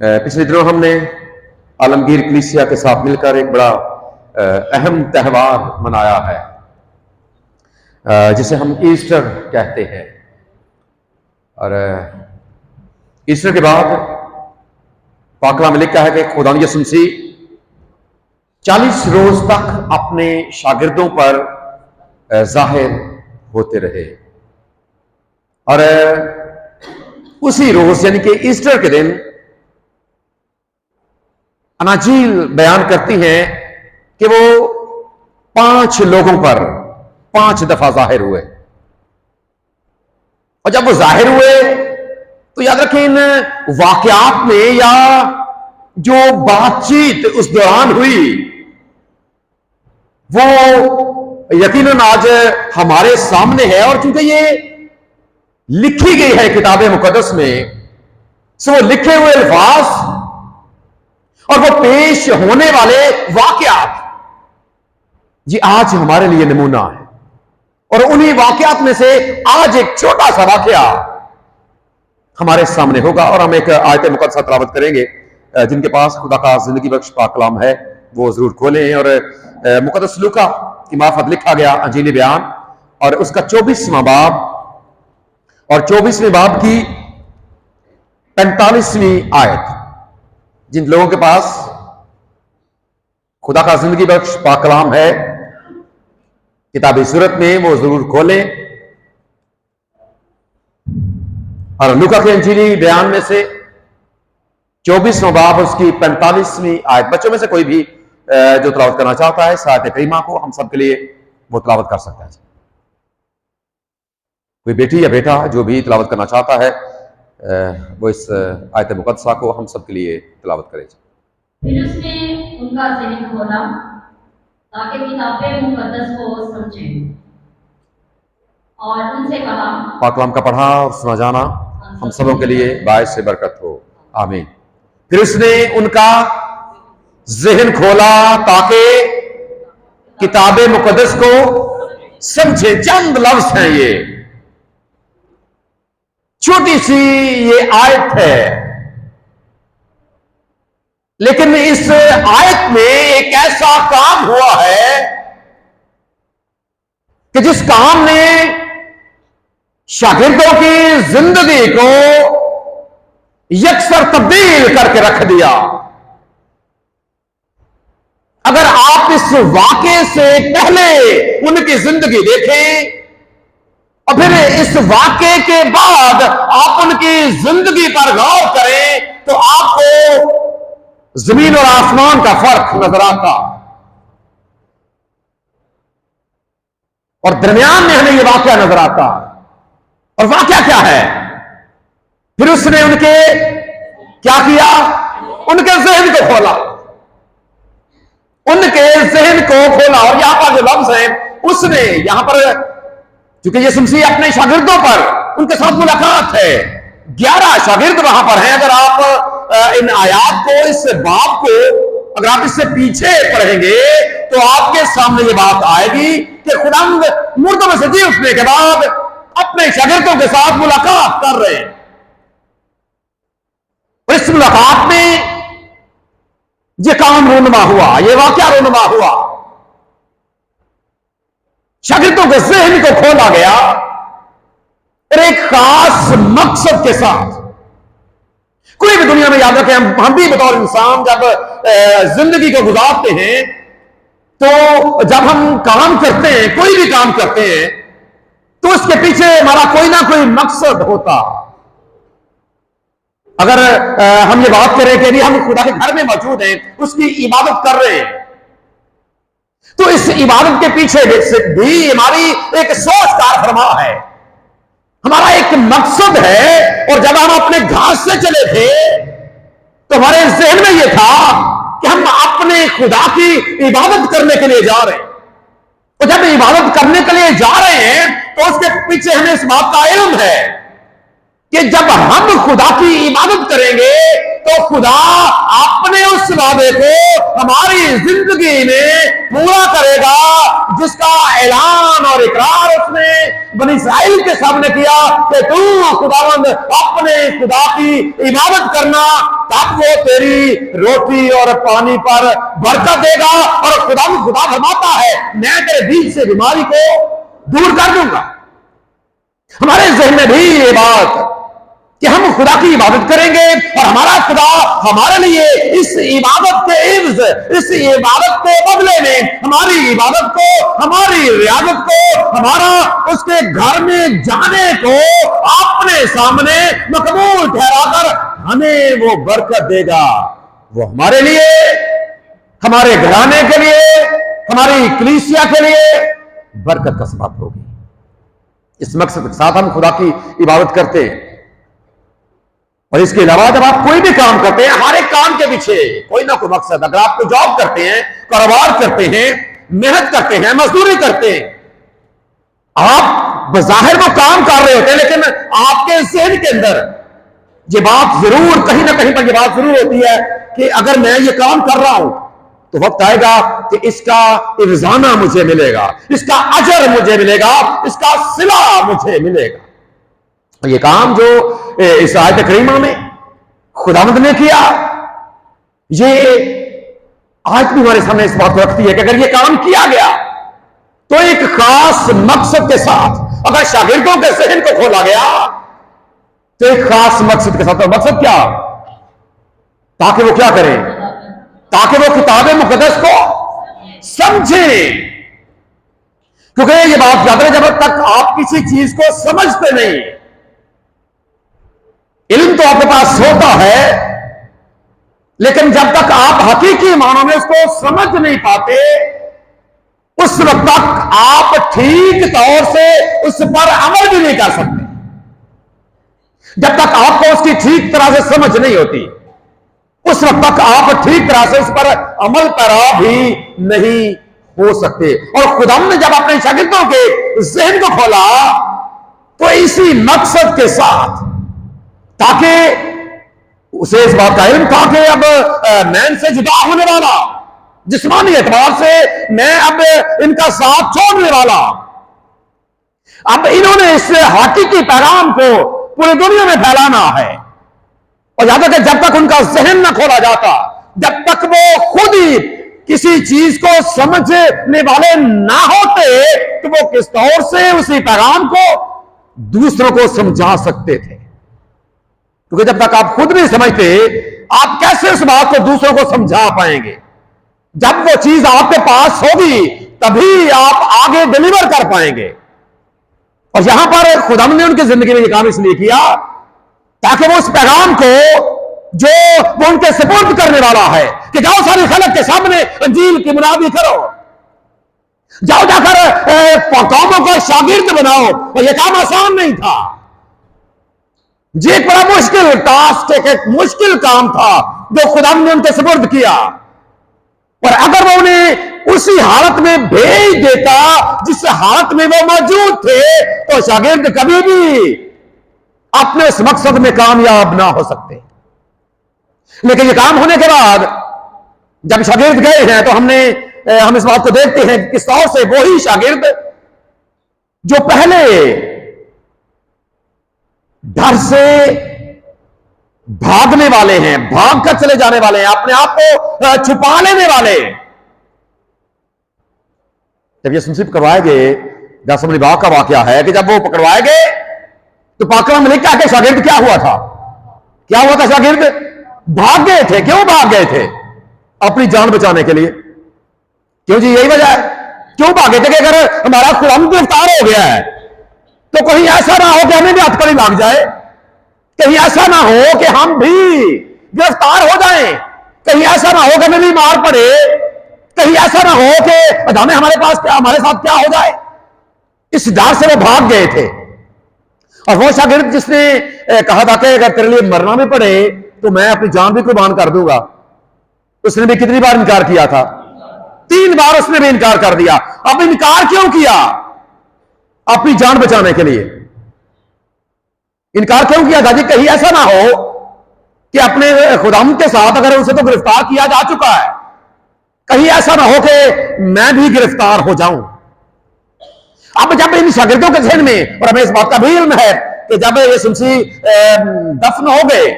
पिछले दिनों हमने आलमगीर कलीसिया के साथ मिलकर एक बड़ा अहम त्यौहार मनाया है, जिसे हम ईस्टर कहते हैं। और ईस्टर के बाद पाक कलाम में लिखा है कि खुदा यसू मसीह 40 रोज तक अपने शागिर्दों पर जाहिर होते रहे। और उसी रोज यानी कि ईस्टर के दिन अनाजील बयान करती हैं कि वो 5 लोगों पर 5 दफा जाहिर हुए। और जब वो जाहिर हुए तो याद रखें, इन वाकयात में या जो बातचीत उस दौरान हुई वो यकीनन आज हमारे सामने है। और चूंकि ये लिखी गई है किताब मुकद्दस में, सो वो लिखे हुए अल्फाज और वो पेश होने वाले वाकयात जी आज हमारे लिए नमूना है। और उन्हीं वाकयात में से आज एक छोटा सा वाकया हमारे सामने होगा। और हम एक आयत मुकद्दसा तिलावत करेंगे। जिनके पास खुदा का जिंदगी बख्श पाक कलाम है वो जरूर खोलें। और मुकद्दस लूका की मार्फत लिखा गया अंजीली बयान और उसका 24वां बाब और 24वें बाब की 45वीं आयत। जिन लोगों के पास खुदा का जिंदगी बख्श पाक कलाम है किताबी सूरत में, वो जरूर खोलें। और लूका के अंजीली बयान में से 24वां बाब उसकी 45वीं आयत। बच्चों में से कोई भी जो तिलावत करना चाहता है साथ करीमा को हम सब के लिए वो तिलावत कर सकता है। कोई बेटी या बेटा जो भी तिलावत करना चाहता है वो इस आयत मुकद्दसा को हम सब के लिए तिलावत करे। फिर उसने उनका ज़हन खोला ताकि किताबे मुकद्दस को समझें और उनसे कहा। पाक कलाम का पढ़ा और सुना जाना हम सबों के लिए बायस से बरकत हो, आमीन। फिर उसने उनका ज़हन खोला ताकि किताबे मुकद्दस को समझे। चंद लफ्ज हैं, ये छोटी सी ये आयत है, लेकिन इस आयत में एक ऐसा काम हुआ है कि जिस काम ने शागिर्दों की जिंदगी को यकसर तब्दील करके रख दिया। अगर आप इस वाक़े से पहले उनकी जिंदगी देखें और फिर इस वाक़े के बाद आप उनकी जिंदगी पर गौर करें तो आपको जमीन और आसमान का फर्क नजर आता। और दरमियान में हमें यह वाक़या नजर आता। और वाक़या क्या है? फिर उसने उनके क्या किया? उनके ज़हन को खोला, उनके ज़हन को खोला। और यहां पर जो लफ्ज है उसने यहां पर, क्योंकि यीशु मसीह अपने शागिर्दों पर उनके साथ मुलाकात है, 11 शागिर्द वहां पर हैं। अगर आप इन आयात को, इस बाब को अगर आप इससे पीछे पढ़ेंगे तो आपके सामने ये बात आएगी कि खुदावंद मुर्दों में से जी उठने के बाद अपने शागिर्दों के साथ मुलाकात कर रहे हैं। और इस मुलाकात में ये काम रोनुमा हुआ, ये वाकया रोनुमा हुआ। शागिर्दों के ज़हन को खोला गया और एक खास मकसद के साथ। कोई भी दुनिया में याद रखें, हम भी बतौर इंसान जब जिंदगी को गुजारते हैं तो जब हम काम करते हैं, कोई भी काम करते हैं, तो उसके पीछे हमारा कोई ना कोई मकसद होता। अगर हम ये बात करें कि हम खुदा के घर में मौजूद हैं, उसकी इबादत कर रहे हैं, तो इस इबादत के पीछे भी हमारी एक सोच कार फरमा है, हमारा एक मकसद है। और जब हम अपने घर से चले थे तो हमारे ज़हन में यह था कि हम अपने खुदा की इबादत करने के लिए जा रहे हैं। तो जब इबादत करने के लिए जा रहे हैं तो उसके पीछे हमें इस बात का इल्म है कि जब हम खुदा की इबादत करेंगे तो तो खुदा अपने उस वादे को हमारी जिंदगी में पूरा करेगा, जिसका ऐलान और इकरार उसने बनी इस्राएल के सामने किया कि तू खुदावंद अपने खुदा की इबादत करना, तब वो तेरी रोटी और पानी पर बरकत देगा। और खुदा फरमाता है मैं तेरे बीच से बीमारी को दूर कर दूंगा। हमारे जहन में भी ये बात कि हम खुदा की इबादत करेंगे और हमारा खुदा हमारे लिए इस इबादत के इव्ज, इस इबादत के बदले में हमारी इबादत को, हमारी रियादत को, हमारा उसके घर में जाने को अपने सामने मकबूल ठहराकर हमें वो बरकत देगा। वो हमारे लिए, हमारे घराने के लिए, हमारी कलीसिया के लिए बरकत का सबब होगी। इस मकसद के साथ हम खुदा की इबादत करते हैं। और इसके अलावा जब आप कोई भी काम करते हैं, हर एक काम के पीछे कोई ना कोई मकसद। अगर आप कोई जॉब करते हैं, कारोबार करते हैं, मेहनत करते हैं, मजदूरी करते हैं, आप बज़ाहिर वो काम कर रहे होते हैं, लेकिन आपके ज़हन के अंदर ये बात जरूर, कहीं ना कहीं पर ये बात जरूर होती है कि अगर मैं ये काम कर रहा हूं तो वक्त आएगा कि इसका इवजाना मुझे मिलेगा, इसका अजर मुझे मिलेगा, इसका सिला मुझे मिलेगा। ये काम जो इस आयत करीमा में खुदावंद ने किया, ये आयत भी हमारे सामने इस बात को रखती है कि अगर ये काम किया गया तो एक खास मकसद के साथ, अगर शागिर्दों के ज़हन को खोला गया तो एक खास मकसद के साथ। और मकसद क्या? ताकि वो क्या करें? ताकि वो किताब मुकद्दस को समझें। क्योंकि ये बात याद रहे, जब तक आप किसी चीज को समझते नहीं, इल्म तो आपके पास होता है, लेकिन जब तक आप हकीकी मानों में उसको समझ नहीं पाते, उस वक्त तक आप ठीक तौर से उस पर अमल भी नहीं कर सकते। जब तक आपको उसकी ठीक तरह से समझ नहीं होती, उस वक्त तक आप ठीक तरह से उस पर अमल पैरा भी नहीं हो सकते। और खुदाम ने जब अपने शागिर्दों के ज़हन को खोला तो इसी मकसद के साथ, ताकि उसे इस बात का इल्म था कि अब मैं इनसे जुदा होने वाला, जिस्मानी एतबार से मैं अब इनका साथ छोड़ने वाला। अब इन्होंने इस हकीकी पैगाम को पूरी दुनिया में फैलाना है। और याद रखें, जब तक उनका ज़हन न खोला जाता, जब तक वो खुद ही किसी चीज को समझने वाले ना होते, तो वो किस तौर से उसी पैगाम को दूसरों को समझा सकते थे। क्योंकि जब तक आप खुद नहीं समझते, आप कैसे उस बात को दूसरों को समझा पाएंगे? जब वो चीज आपके पास होगी तभी आप आगे डिलीवर कर पाएंगे। और यहां पर खुदा ने उनकी जिंदगी में यह काम इसलिए किया ताकि वो उस पैगाम को जो वो उनके सुपुर्द करने वाला है कि जाओ सारी खलक के सामने अंजील की मुनादी करो, जाओ जाकर कौमों को शागिर्द बनाओ। और यह काम आसान नहीं था, ये एक बड़ा मुश्किल टास्क, एक मुश्किल काम था जो खुदा ने उनके सुपुर्द किया। और अगर वो उन्हें उसी हालत में भेज देता जिस हालत में वो मौजूद थे, तो शागिर्द कभी भी अपने उस मकसद में कामयाब ना हो सकते। लेकिन ये काम होने के बाद जब शागिर्द गए हैं, तो हम इस बात को देखते हैं कि किस तौर से वही शागिर्द जो पहले डर से भागने वाले हैं, भागकर चले जाने वाले हैं, अपने आप को छुपा लेने वाले, जब ये सुनसिप करवाए गए, जासम बाग का वाकया है कि जब वो पकड़वाए गए तो पाकरा में लिखा कि शागिर्द क्या हुआ था? क्या हुआ था? शागिर्द भाग गए थे। क्यों भाग गए थे? अपनी जान बचाने के लिए। क्यों जी? यही वजह है। क्यों भागे थे? कि अगर हमारा खुदाम गिरफ्तार हो गया है तो कहीं ऐसा ना हो कि हमें भी हथकड़ी लग जाए, कहीं ऐसा ना हो कि हम भी गिरफ्तार हो जाएं, कहीं ऐसा ना हो कि हमें भी मार पड़े, कहीं ऐसा ना हो कि जाने हमारे पास क्या, हमारे साथ क्या हो जाए। इस डर से वो भाग गए थे। और वो शागिर्द जिसने कहा था कि अगर तेरे लिए मरना भी पड़े तो मैं अपनी जान भी कुर्बान कर दूंगा, उसने भी कितनी बार इनकार किया था? 3 बार उसने भी इनकार कर दिया। अब इनकार क्यों किया? अपनी जान बचाने के लिए इनकार क्यों किया था जी? कहीं ऐसा ना हो कि अपने खुदाम के साथ अगर उसे तो गिरफ्तार किया जा चुका है, कहीं ऐसा ना हो कि मैं भी गिरफ्तार हो जाऊं। अब जब इन शागिर्दों के जहन में, और हमें इस बात का भी इल्म है कि जब ये सुमसी दफन हो गए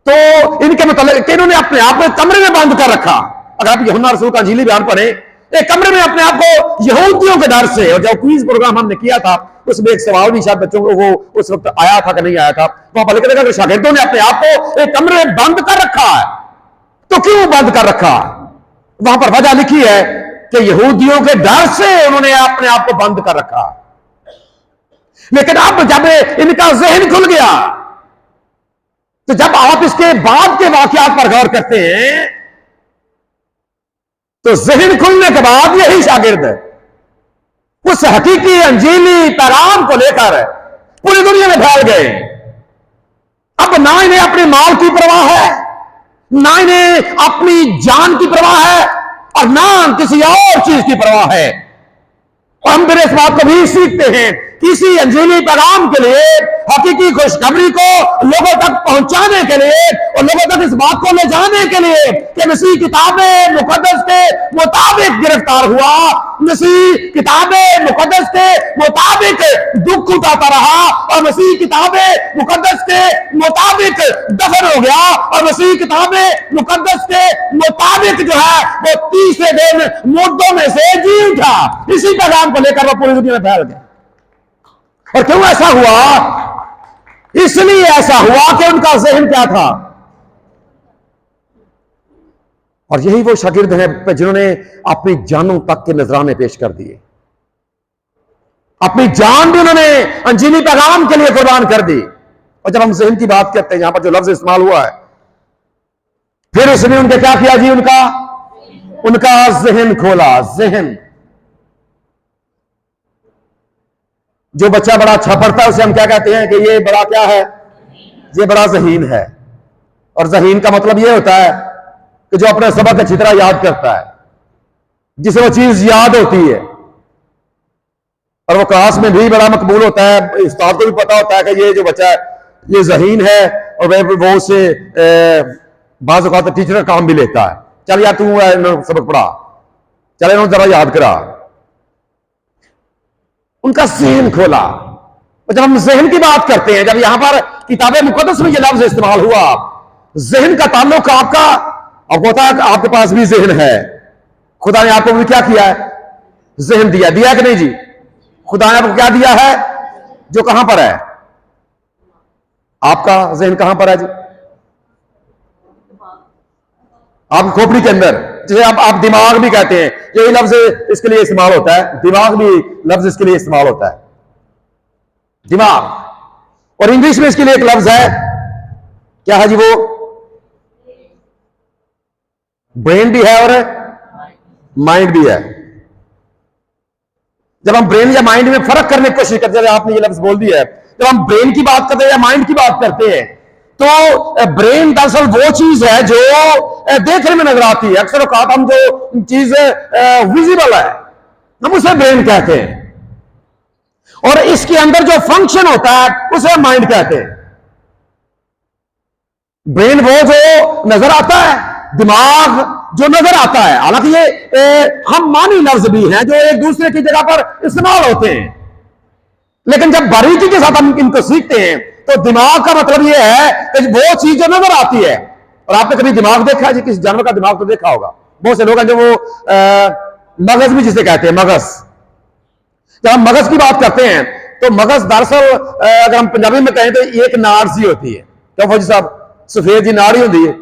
तो इनके मतलब इन्होंने अपने आप को कमरे में बंद कर रखा। अगर आप यूहन्ना रसूल का इंजीली बयान पढ़े, एक कमरे में अपने आप को यहूदियों के डर से, और जब क्विज प्रोग्राम हमने किया था उसमें एक सवाल भी शायद बच्चों को वो उस वक्त आया था कि नहीं आया था, वहां पर लिखा था शागिर्दों ने अपने आप को एक कमरे में बंद कर रखा है। तो क्यों बंद कर रखा? वहां पर वजह लिखी है कि यहूदियों के डर से उन्होंने अपने आप को बंद कर रखा। लेकिन अब जब इनका जहन खुल गया, तो जब आप इसके बाद के वाकयात पर गौर करते हैं तो जहन खुलने के बाद यही शागिर्द उस हकीकी अंजीली पैगाम को लेकर पूरी दुनिया में फैल गए। अब ना इन्हें अपने माल की परवाह है, ना इन्हें अपनी जान की परवाह है, और ना किसी और चीज की परवाह है। और हम फिर इस बात को भी सीखते हैं, किसी अंजीली पैगाम के लिए, हकीकी खुशखबरी को लोगों तक पहुंचाने के लिए और लोगों तक इस बात को ले जाने के लिए कि मसीह किताबें मुकद्दस के मुताबिक गिरफ्तार हुआ, मसीह किताबें मुकद्दस के मुताबिक दुख उठाता रहा, और मसीह किताबें मुकद्दस के मुताबिक दफन हो गया, और मसीह किताबें मुकद्दस के मुताबिक जो है वो तीसरे दिन मुर्दों में से जी उठा। इसी पैगाम को लेकर वो पूरी दुनिया में फैल गया। और क्यों ऐसा हुआ? इसलिए ऐसा हुआ कि उनका जहन क्या था। और यही वो शागिर्द हैं जिन्होंने अपनी जानों तक के नजराने पेश कर दिए, अपनी जान भी उन्होंने अंजीली पैगाम के लिए कुर्बान कर दी। और जब हम जहन की बात करते हैं, यहां पर जो लफ्ज इस्तेमाल हुआ है, फिर उसने उनके क्या किया जी? उनका जहन खोला। जहन, जो बच्चा बड़ा अच्छा पढ़ता है उसे हम क्या कहते हैं कि ये बड़ा क्या है? ये बड़ा ज़हीन है। और ज़हीन का मतलब ये होता है कि जो अपने सबक अच्छी तरह याद करता है, जिसे वो चीज याद होती है, और वो क्लास में भी बड़ा मकबूल होता है। उस्ताद को भी पता होता है कि ये जो बच्चा है ये ज़हीन है, और वो उससे बाज़ औक़ात टीचर का काम भी लेता है। चल यार तू सबक पढ़ा, चल इन्होंने जरा याद करा। उनका जहन खोला। और जब हम जहन की बात करते हैं, जब यहां पर किताबे मुकद्दस में यह लफ्ज इस्तेमाल हुआ, जहन का ताल्लुक आपको पता है कि आपके पास भी जहन है। खुदा ने आपको भी क्या किया है? जहन दिया। दिया कि नहीं जी? खुदा ने आपको क्या दिया है? जो कहां पर है? आपका जहन कहां पर है जी? आपकी खोपड़ी के अंदर, जिसे आप दिमाग भी कहते हैं। यही लफ्ज इसके लिए इस्तेमाल होता है, दिमाग भी लफ्ज इसके लिए इस्तेमाल होता है, दिमाग। और इंग्लिश में इसके लिए एक लफ्ज है, क्या है जी? वो ब्रेन भी है और माइंड भी है। जब हम ब्रेन या माइंड में फर्क करने की कोशिश करते हैं, आपने ये लफ्ज बोल दिया है, जब हम ब्रेन की बात करते हैं या माइंड की बात करते हैं, तो ब्रेन दरअसल वो चीज है जो देखने में नजर आती है। अक्सर औकात हम जो चीज विजिबल है हम उसे ब्रेन कहते हैं, और इसके अंदर जो फंक्शन होता है उसे माइंड कहते हैं। ब्रेन वो जो नजर आता है, दिमाग जो नजर आता है। हालांकि ये हम मानी लफ्ज भी हैं जो एक दूसरे की जगह पर इस्तेमाल होते हैं, लेकिन जब बारीकी के साथ हम इनको सीखते हैं तो दिमाग का मतलब यह है कि वो चीज जो नजर आती है। और आपने कभी दिमाग देखा है जी? किसी जानवर का दिमाग तो देखा होगा। बहुत से लोग हैं जो वो मगज भी जिसे कहते हैं, मगज। जब हम मगज की बात करते हैं तो मगज दरअसल अगर हम पंजाबी में कहें तो एक नाड़ सी होती है। क्या फौजी साहब? सफेद जी नाड़ ही होती है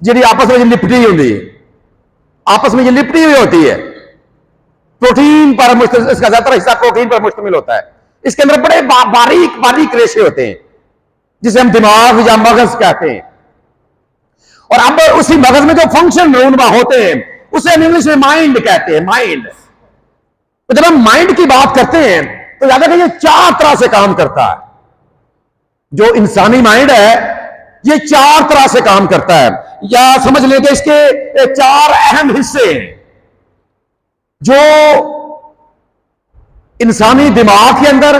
जी, आपस में लिपटी होती है, आपस में ये लिपटी हुई होती है। प्रोटीन पर मुश्तमिल, इसका ज्यादातर हिस्सा प्रोटीन पर मुश्तमिल होता है। इसके अंदर बड़े बारीक बारीक रेशे होते हैं जिसे हम दिमाग या मगज कहते हैं। और अब उसी मगज में जो फंक्शन रूनमा होते हैं उसे हम इंग्लिश में माइंड कहते हैं, माइंड। तो जब हम माइंड की बात करते हैं तो याद रखिए ये 4 तरह से काम करता है। जो इंसानी माइंड है ये 4 तरह से काम करता है, या समझ लें कि इसके 4 अहम हिस्से हैं। जो इंसानी दिमाग के अंदर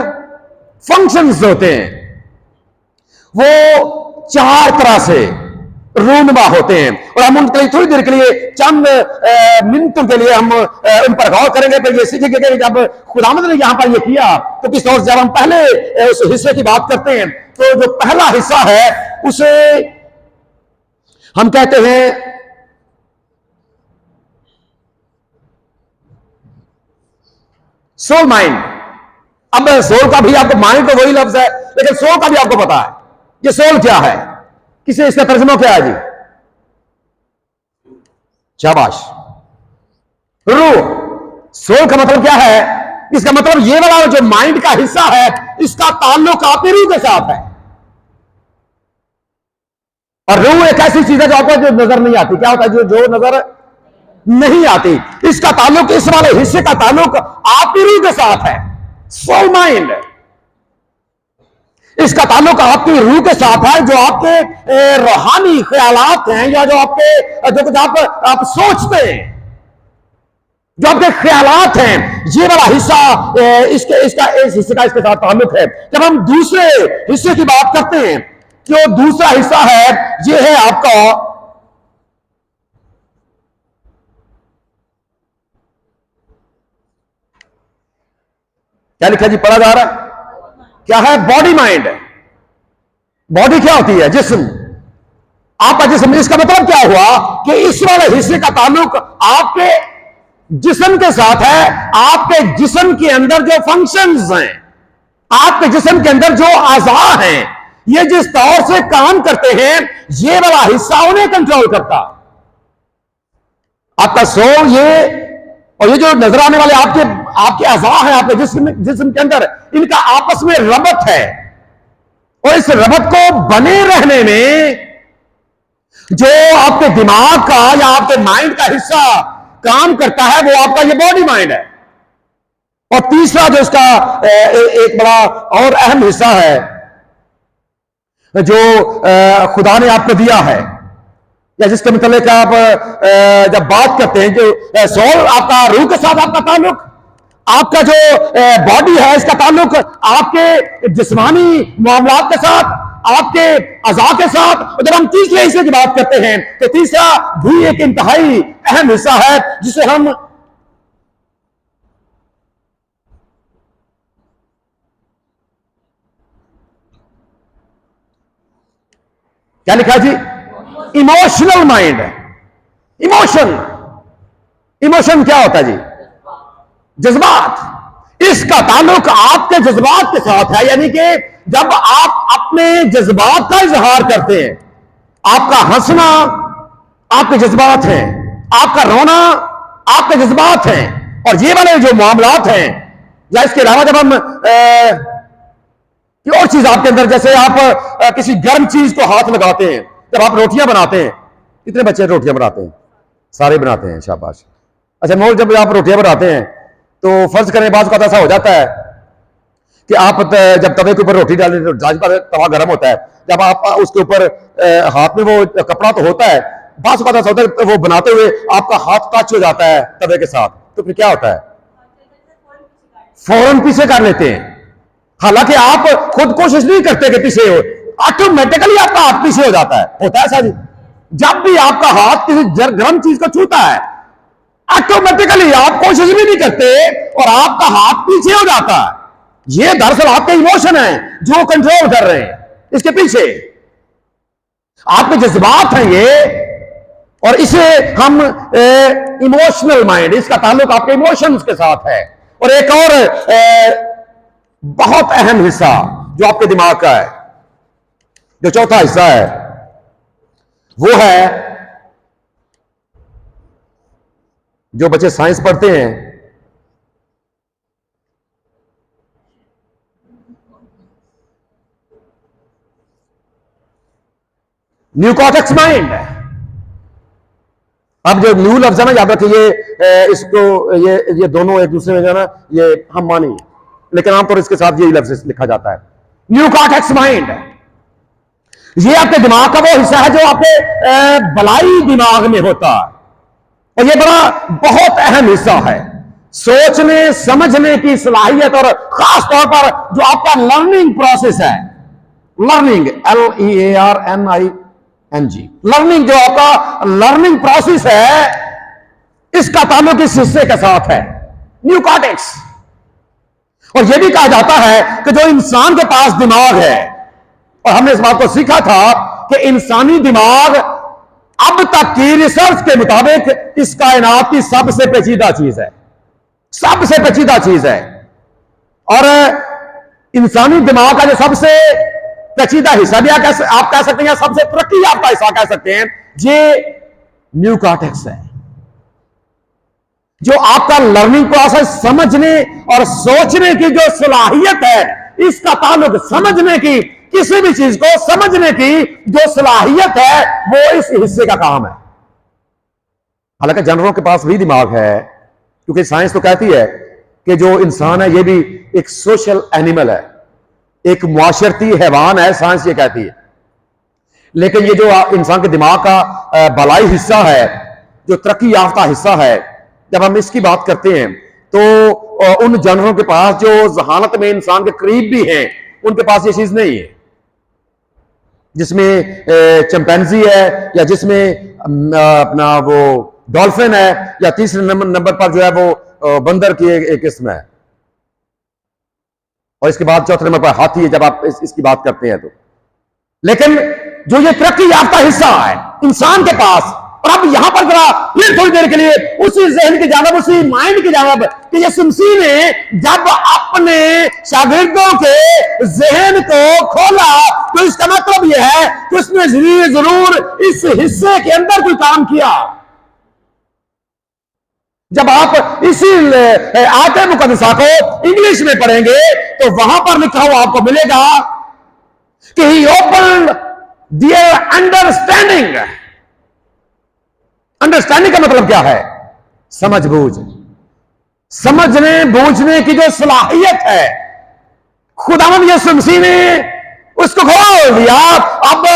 फंक्शंस होते हैं वो चार तरह से रूनुमा होते हैं, और हम उनके लिए थोड़ी देर के लिए चंद मिनटों के लिए हम उन पर गौर करेंगे। पर ये सीखेंगे कि जब खुदावंद ने यहां पर ये किया तो किस तरह, जब हम पहले उस हिस्से की बात करते हैं तो जो पहला हिस्सा है उसे हम कहते हैं सोल माइंड। अब सोल का भी आपको, माइंड तो वही लफ्ज है लेकिन सोल का भी आपको पता है ये सोल क्या है, किसे इसका तर्जुमा क्या है जी? शाबाश, रूह। सोल का मतलब क्या है? इसका मतलब ये वाला जो माइंड का हिस्सा है इसका ताल्लुक आपकी रूह के साथ है। और रूह एक ऐसी चीज है जो आपको जो नजर नहीं आती। क्या होता है? जो नजर नहीं आती, इसका ताल्लुक, इस वाले हिस्से का ताल्लुक आपकी रूह के साथ है। सोल माइंड, इसका ताल्लुक आपकी रूह के साथ है। जो आपके रूहानी ख्यालात हैं या जो आपके जो कुछ आप सोचते हैं, जो आपके ख्यालात हैं, ये वाला हिस्सा इस हिस्से का इसके साथ ताल्लुक है। जब हम दूसरे हिस्से की बात करते हैं, जो दूसरा हिस्सा है ये है आपका, क्या लिखा जी, पढ़ा जा रहा है? क्या है? Body mind. बॉडी क्या होती है? जिस्म, आपका जिस्म। इसका मतलब क्या हुआ कि इस वाले हिस्से का ताल्लुक आपके जिस्म के साथ है। आपके जिस्म के अंदर जो फंक्शंस हैं, आपके जिस्म के अंदर जो आज़ा हैं, ये जिस तौर से काम करते हैं, ये वाला हिस्सा उन्हें कंट्रोल करता। आपका सोल, ये और ये जो नजर आने वाले आपके आज़ा हैं आपके जिस्म के अंदर, इनका आपस में रबत है। और इस रबत को बने रहने में जो आपके दिमाग का या आपके माइंड का हिस्सा काम करता है वो आपका ये बॉडी माइंड है। और तीसरा जो इसका एक बड़ा और अहम हिस्सा है जो खुदा ने आपको दिया है, या जिसके मतलब आप जब बात करते हैं, जो सोल, आपका रूह के साथ आपका ताल्लुक, आपका जो बॉडी है इसका ताल्लुक आपके जिस्मानी मामलात के साथ, आपके अज़ा के साथ। और जब हम तीसरे हिस्से की बात करते हैं तो तीसरा भी एक इंतहाई अहम हिस्सा है जिसे हम क्या लिखा जी? Emotional mind. इमोशन क्या होता है जी? जज्बात। इसका ताल्लुक आपके जज्बात के साथ है। यानी कि जब आप अपने जज्बात का इजहार करते हैं, आपका हंसना आपके जज्बात हैं, आपका रोना आपके जज्बात हैं। और ये वाले जो मामलात हैं, या इसके अलावा जब हम और चीज आपके अंदर, जैसे आप किसी गर्म चीज को हाथ लगाते हैं, जब आप रोटियां बनाते हैं, कितने बच्चे रोटियां बनाते हैं? सारे बनाते हैं, शाबाश। अच्छा मोल, जब आप रोटियां बनाते हैं तो फर्ज करें बाज़ का ऐसा हो जाता है कि आप जब तवे के ऊपर रोटी डालें तो जाज पर तवा गर्म होता है, जब आप उसके ऊपर हाथ में वो कपड़ा तो होता है, बाज़ का ऐसा होता है वो बनाते हुए आपका हाथ टच हो जाता है तवे के साथ, तो फिर क्या होता है? फौरन पीछे कर लेते हैं। हालांकि आप खुद कोशिश नहीं करते कि पीछे हो, ऑटोमेटिकली आपका हाथ पीछे हो जाता है। होता है ऐसा जी? जब भी आपका हाथ किसी गर्म चीज को छूता है, ऑटोमेटिकली आप कोशिश भी नहीं करते और आपका हाथ पीछे हो जाता है। ये दरअसल आपके इमोशन है जो कंट्रोल कर रहे हैं, इसके पीछे आपके जज्बात हैं ये। और इसे हम इमोशनल माइंड, इसका ताल्लुक आपके इमोशंस के साथ है। और एक और बहुत अहम हिस्सा जो आपके दिमाग का है, जो चौथा हिस्सा है, वो है जो बच्चे साइंस पढ़ते हैं, न्यू कॉर्टेक्स माइंड। अब जो न्यू लफ्ज है ना, याद रखिए इसको ये दोनों एक दूसरे में जो है ना, ये हम मानी, लेकिन आमतौर इसके साथ यही लफ्ज लिखा जाता है, न्यू कॉर्टेक्स माइंड। ये आपके दिमाग का वो हिस्सा है जो आपके बलाई दिमाग में होता है, और ये बहुत अहम हिस्सा है। सोचने समझने की सलाहियत और खास तौर पर जो आपका लर्निंग प्रोसेस है लर्निंग, LEARNING, लर्निंग जो आपका लर्निंग प्रोसेस है, इसका ताल्लुक इस हिस्से के साथ है, न्यू कॉर्टेक्स। और यह भी कहा जाता है कि जो इंसान के पास दिमाग है, और हमने इस बात को सीखा था कि इंसानी दिमाग अब तक की रिसर्च के मुताबिक इस कायनात की सबसे पेचीदा चीज है, सबसे पेचीदा चीज है। और इंसानी दिमाग का जो सबसे पेचीदा हिस्सा भी आप कह सकते हैं, सबसे तरक्की याफ्ता हिस्सा कह सकते हैं, ये न्यू कॉर्टेक्स है, जो आपका लर्निंग प्रोसेस समझने और सोचने की जो सलाहियत है, इसका ताल्लुक समझने की, किसी भी चीज को समझने की जो सलाहियत है, वो इस हिस्से का काम है। हालांकि जानवरों के पास भी दिमाग है, क्योंकि साइंस तो कहती है कि जो इंसान है ये भी एक सोशल एनिमल है, एक मुआशरती हैवान है, साइंस ये कहती है। लेकिन ये जो इंसान के दिमाग का बलाई हिस्सा है, जो तरक्की याफ्ता हिस्सा है, जब हम इसकी बात करते हैं तो उन जानवरों के पास जो जहानत में इंसान के करीब भी हैं, उनके पास ये चीज नहीं है, जिसमें चिंपैंजी है, या जिसमें अपना वो डॉल्फिन है, या तीसरे नंबर पर जो है वो बंदर की एक किस्म है, और इसके बाद चौथे नंबर पर हाथी है, जब आप इसकी बात करते हैं तो। लेकिन जो ये तरक्की याफ्ता हिस्सा है इंसान के पास, और अब यहां पर जरा फिर थोड़ी देर के लिए उसी जहन की जानब, उसी माइंड की जानब, कि यीशु मसीह ने जब अपने शागिर्दों के जहन को खोला, तो इसका मतलब यह है कि उसने जरूर इस हिस्से के अंदर कोई काम किया। जब आप इसी आयत मुकद्दसा को इंग्लिश में पढ़ेंगे तो वहां पर लिखा हुआ आपको मिलेगा कि ही ओपन्ड देयर अंडरस्टैंडिंग। अंडरस्टैंडिंग का मतलब क्या है? समझ बूझ, समझने बूझने की जो सलाहियत है, खुदावंद यीशु मसीह ने उसको खोल दिया। अब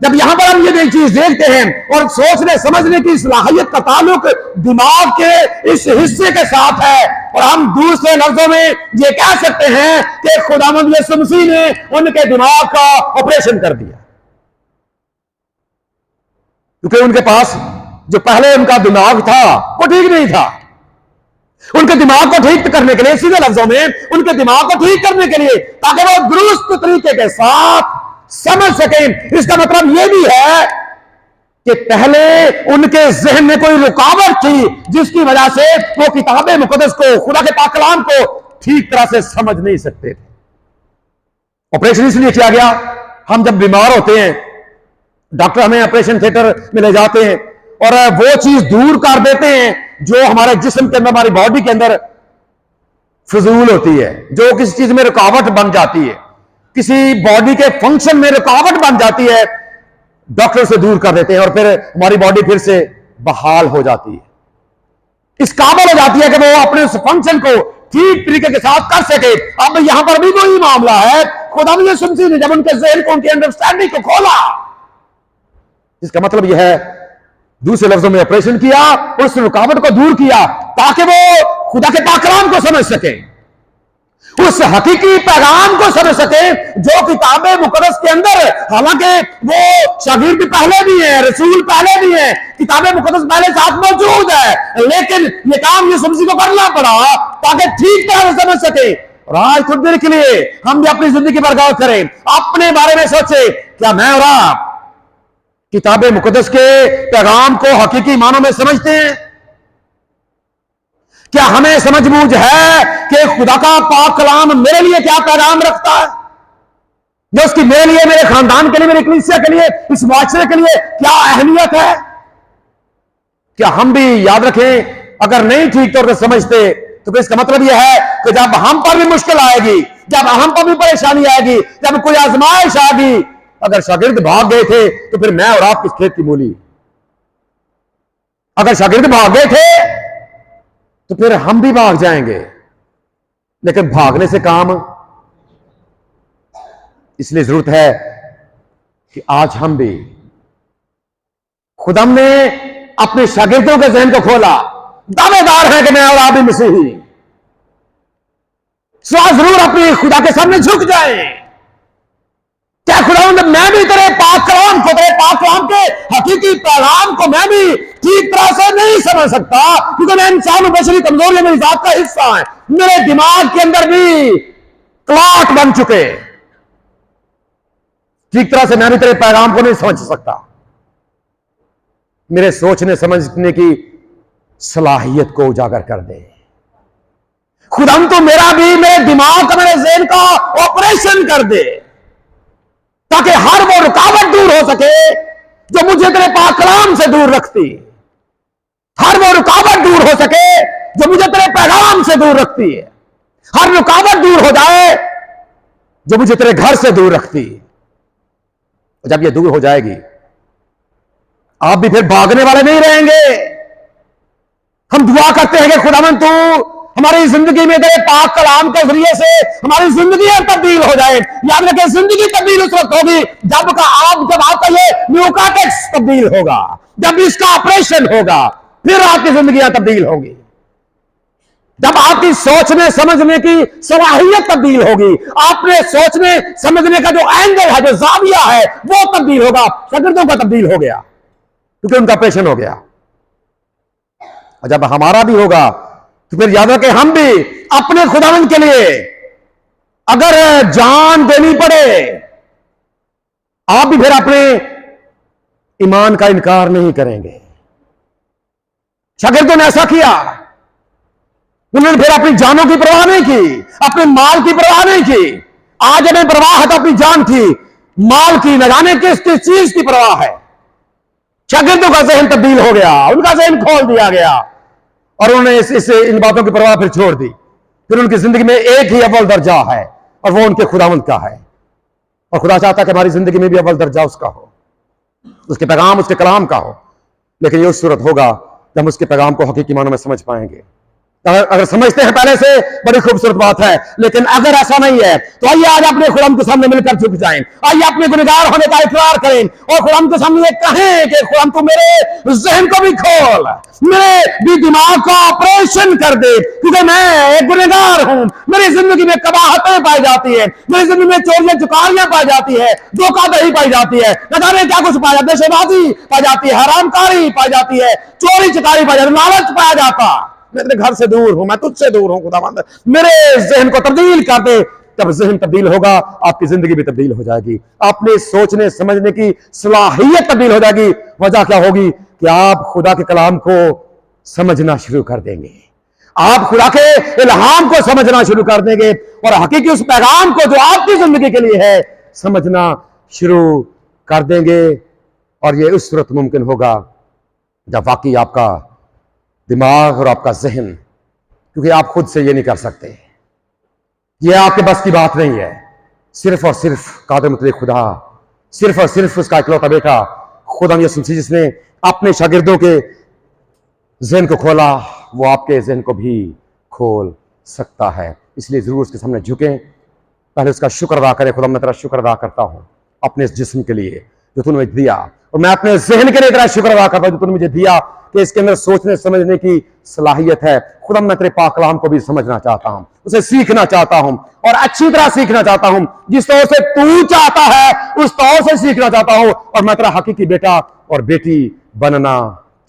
जब यहां पर हम ये चीज देखते हैं और सोचने समझने की सलाहियत का ताल्लुक दिमाग के इस हिस्से के साथ है, और हम दूसरे लफ्जों में ये कह सकते हैं कि खुदावंद यीशु मसीह ने उनके दिमाग का ऑपरेशन कर दिया, क्योंकि उनके पास जो पहले उनका दिमाग था वो ठीक नहीं था। उनके दिमाग को ठीक करने के लिए, सीधे लफ्जों में उनके दिमाग को ठीक करने के लिए, ताकि वो दुरुस्त तरीके के साथ समझ सकें। इसका मतलब यह भी है कि पहले उनके जहन में कोई रुकावट थी, जिसकी वजह से वो किताब मुकद्दस को, खुदा के पाक कलाम को ठीक तरह से समझ नहीं सकते थे। ऑपरेशन इसलिए किया गया, हम जब बीमार होते हैं, डॉक्टर हमें ऑपरेशन थिएटर में ले जाते हैं और वो चीज दूर कर देते हैं जो हमारे जिस्म के अंदर, हमारी बॉडी के अंदर फजूल होती है, जो किसी चीज में रुकावट बन जाती है, किसी बॉडी के फंक्शन में रुकावट बन जाती है, डॉक्टर से दूर कर देते हैं, और फिर हमारी बॉडी फिर से बहाल हो जाती है, इस काबिल हो जाती है कि वो अपने उस फंक्शन को ठीक तरीके के साथ कर सके। अब यहां पर भी वही मामला है। खुदावंद यीशु मसीह ने जब उनके ज़हन को, उनकी अंडरस्टैंडिंग को खोला, इसका मतलब यह है, दूसरे लफ्जों में ऑपरेशन किया, उस रुकावट को दूर किया, ताकि वो खुदा के पाक कलाम को समझ सके, उस हकीकी पैगाम को समझ सके जो किताब मुकद्दस के अंदर, हालांकि वो शागिर्द पहले भी है, रसूल पहले भी है, किताब मुकद्दस पहले साथ मौजूद है, लेकिन ये काम यीशु मसीह को करना पड़ा ताकि ठीक तरह से समझ सके। और आज थोड़ी देर के लिए हम भी अपनी जिंदगी पर गौर करें, अपने बारे में सोचे, क्या मैं और आप किताब मुकद्दस के पैगाम को हकीकी मानों में समझते हैं? क्या हमें समझ बूझ है कि खुदा का पाक कलाम मेरे लिए क्या पैगाम रखता है, जो उसकी मेरे लिए, मेरे खानदान के लिए, मेरी कलीसिया के लिए, इस माशरे के लिए क्या अहमियत है? क्या हम भी याद रखें, अगर नहीं ठीक तौर से समझते तो फिर इसका मतलब यह है कि जब हम पर भी मुश्किल आएगी, जब हम पर भी परेशानी आएगी, जब कोई आजमाइश आएगी, अगर शागिर्द भाग गए थे तो फिर मैं और आप किस खेत की मूली? अगर शागिर्द भाग गए थे तो फिर हम भी भाग जाएंगे। लेकिन भागने से काम, इसलिए जरूरत है कि आज हम भी, खुदा ने अपने शागिर्दों के ज़हन को खोला, दावेदार है कि मैं और आप भी मसीही, सो जरूर अपने खुदा के सामने झुक जाएं, क्या खुदावंद मैं भी तेरे पाक कलाम को, तेरे पाक कलाम के हकीकी पैगाम को मैं भी ठीक तरह से नहीं समझ सकता, क्योंकि मैं इंसान हूं, बशरी कमजोरी मेरी जात का हिस्सा है। मेरे दिमाग के अंदर भी क्लॉट बन चुके, ठीक तरह से मैं भी तेरे पैगाम को नहीं समझ सकता। मेरे सोचने समझने की सलाहियत को उजागर कर दे खुदाम, तो मेरा भी, मेरे दिमाग का, मेरे ज़हन का ऑपरेशन कर दे, ताकि हर वो रुकावट दूर हो सके जो मुझे तेरे पाक कलाम से दूर रखती, हर वो रुकावट दूर हो सके जो मुझे तेरे पैगाम से दूर रखती है, हर रुकावट दूर हो जाए जो मुझे तेरे घर से दूर रखती। और जब ये दूर हो जाएगी, आप भी फिर भागने वाले नहीं रहेंगे। हम दुआ करते हैं कि खुदावंद तू हमारी जिंदगी में तेरे पाक कलाम के जरिए से हमारी जिंदगी तब्दील हो जाए। याद रखें, जिंदगी तब्दील उस वक्त होगी जब आपका ये न्यूकाटेक्स तब्दील होगा, जब इसका ऑपरेशन होगा, फिर आपकी जिंदगियां तब्दील होंगी। जब आपकी सोचने समझने की सलाहियत तब्दील होगी, आपने सोचने समझने का जो एंगल है, जो जाविया है, वो तब्दील होगा। शागिर्दों का तब्दील हो गया क्योंकि उनका ऑपरेशन हो गया। और जब हमारा भी होगा तो फिर याद रखें, हम भी अपने खुदावंद के लिए अगर जान देनी पड़े, आप भी फिर अपने ईमान का इनकार नहीं करेंगे। शागिर्दों ने ऐसा किया, उन्होंने फिर अपनी जानों की परवाह नहीं की, अपने माल की परवाह नहीं की। आज हमें परवाह है तो अपनी जान की, माल की, न जाने किस किस चीज की परवाह है। शागिर्दों का ज़हन तब्दील हो गया, उनका ज़हन खोल दिया गया और उन्होंने इन बातों की परवाह फिर छोड़ दी। फिर उनकी जिंदगी में एक ही अव्वल दर्जा है और वो उनके खुदावंद का है। और खुदा चाहता है कि हमारी जिंदगी में भी अव्वल दर्जा उसका हो, उसके पैगाम, उसके कलाम का हो। लेकिन ये उस सूरत होगा जब हम उसके पैगाम को हकीकी मानों में समझ पाएंगे। अगर समझते हैं पहले से, बड़ी खूबसूरत बात है। लेकिन अगर ऐसा नहीं है तो आइए आज अपने खुदाम के सामने मिलकर झुक जाएं, आइए अपने गुनहगार होने का इकरार करें और खुदाम के सामने कहें कि खुदाम तू मेरे ज़हन को भी खोल, मेरे भी दिमाग का ऑपरेशन कर दे, क्योंकि मैं एक गुनहगार हूं। मेरी जिंदगी में कबाहतें पाई जाती है, मेरी जिंदगी में चोरियां चुकारियां पाई जाती है, धोखाधड़ी पाई जाती है, न जाने क्या कुछ पाया जाता है, शेबाजी पाई जाती है, हरामकारी पाई जाती है, चोरी चकारी पाई जाती है, लालच पाया जाता। मैं तेरे घर से दूर हूं, मैं तुझसे दूर हूं खुदावंद, मेरे ज़हन को तब्दील कर दे। जब ज़हन तब्दील होगा, आपकी जिंदगी भी तब्दील हो जाएगी, अपने सोचने समझने की सलाहियत तब्दील हो जाएगी। वजह क्या होगी कि आप खुदा के कलाम को समझना शुरू कर देंगे, आप खुदा के इल्हाम को समझना शुरू कर देंगे और हकीकी उस पैगाम को जो आपकी जिंदगी के लिए है समझना शुरू कर देंगे। और ये उस सूरत मुमकिन होगा जब वाकई आपका दिमाग और आपका ज़हन, क्योंकि आप खुद से ये नहीं कर सकते, ये आपके बस की बात नहीं है। सिर्फ और सिर्फ कादिर मुतलक खुदा, सिर्फ और सिर्फ उसका इकलौता बेटा खुदा यीशु मसीह जिसने अपने शागिर्दों के ज़हन को खोला, वो आपके ज़हन को भी खोल सकता है। इसलिए ज़रूर उसके सामने झुकें, पहले उसका शुक्र अदा करें। खुदा मैं तेरा शुक्र अदा करता हूँ अपने इस जिस्म के लिए जो तूने मुझे दिया, और मैं अपने ज़हन के लिए तेरा शुक्र अदा करता हूँ जो तूने मुझे दिया कि इसके अंदर सोचने समझने की सलाहियत है। खुदा मैं तेरे पाक कलाम को भी समझना चाहता हूं, उसे सीखना चाहता हूं और अच्छी तरह सीखना चाहता हूं, जिस तौर से तू चाहता है उस तौर से सीखना चाहता हूं, और मैं तेरा हकीकी बेटा और बेटी बनना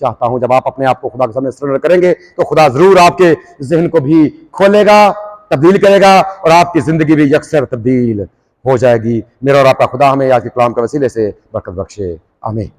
चाहता हूं। जब आप अपने आप को खुदा के सामने सरेंडर करेंगे तो खुदा जरूर आपके ज़हन को भी खोलेगा, तब्दील करेगा और आपकी जिंदगी भी यकसर तब्दील हो जाएगी। मेरा और आपका खुदा हमें आज के कलाम के वसीले से बरकत बख्शे। आमीन।